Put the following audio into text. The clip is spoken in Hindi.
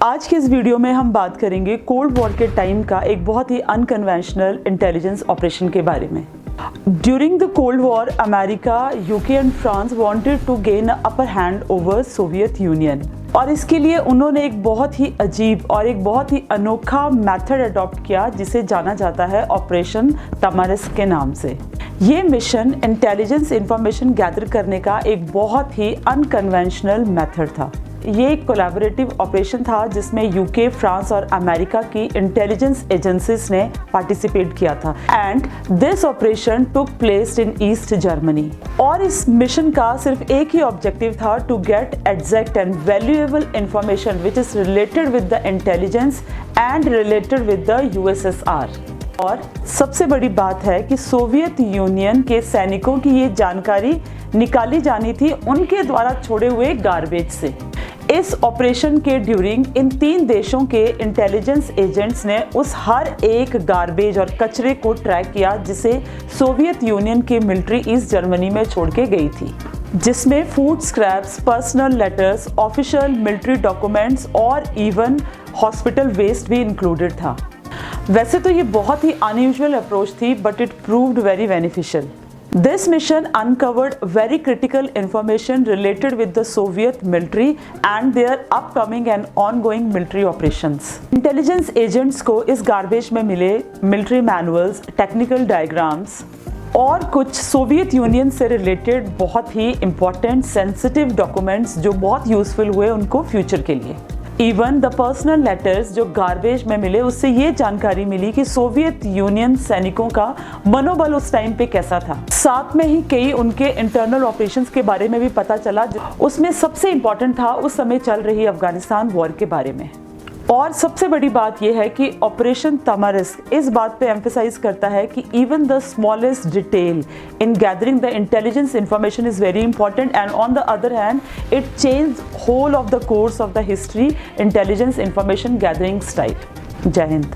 आज के इस वीडियो में हम बात करेंगे कोल्ड वॉर के टाइम का एक बहुत ही अनकन्वेंशनल इंटेलिजेंस ऑपरेशन के बारे में। During the cold war, America, UK and France wanted to gain upper hand over Soviet Union, और इसके लिए उन्होंने एक बहुत ही अजीब और एक बहुत ही अनोखा मेथड अडॉप्ट किया जिसे जाना जाता है ऑपरेशन तमारिस्क के नाम से। ये मिशन इंटेलिजेंस इंफॉर्मेशन गैदर करने का एक बहुत ही अनकन्वेंशनल मेथड था। ये एक कोलैबोरेटिव ऑपरेशन था जिसमें यूके, फ्रांस और अमेरिका की इंटेलिजेंस एजेंसीज ने पार्टिसिपेट किया था and this operation took place in East Germany. और इस मिशन का सिर्फ एक ही ऑब्जेक्टिव था, to get exact and valuable information which is related with the intelligence and related with the USSR. और सबसे बड़ी बात है कि सोवियत यूनियन के सैनिकों की ये जानकारी निकाली जानी थी उनके द्वारा छोड़े हुए गार्बेज से। इस ऑपरेशन के ड्यूरिंग इन तीन देशों के इंटेलिजेंस एजेंट्स ने उस हर एक गार्बेज और कचरे को ट्रैक किया जिसे सोवियत यूनियन की मिलिट्री ईस्ट जर्मनी में छोड़ के गई थी, जिसमें food scraps, personal letters, official military documents और इवन हॉस्पिटल वेस्ट भी इंक्लूडेड था। वैसे तो ये बहुत ही अनयूजुअल अप्रोच थी, but it proved very beneficial. This mission uncovered very critical information related with the Soviet military and their upcoming and ongoing military operations. Intelligence agents को इस गार्बेज में मिले military manuals, technical diagrams और कुछ सोवियत यूनियन से रिलेटेड बहुत ही important sensitive documents जो बहुत यूजफुल हुए उनको फ्यूचर के लिए। इवन द पर्सनल लेटर्स जो गार्बेज में मिले उससे ये जानकारी मिली कि सोवियत यूनियन सैनिकों का मनोबल उस टाइम पे कैसा था। साथ में ही कई उनके इंटरनल ऑपरेशंस के बारे में भी पता चला, उसमें सबसे इम्पोर्टेंट था उस समय चल रही अफगानिस्तान वॉर के बारे में। और सबसे बड़ी बात यह है कि ऑपरेशन तमारिस्क इस बात पे एम्फसाइज करता है कि even the smallest detail in gathering the intelligence information is very important and on the other hand it change whole of the course of the history intelligence information gathering style. जय हिंद।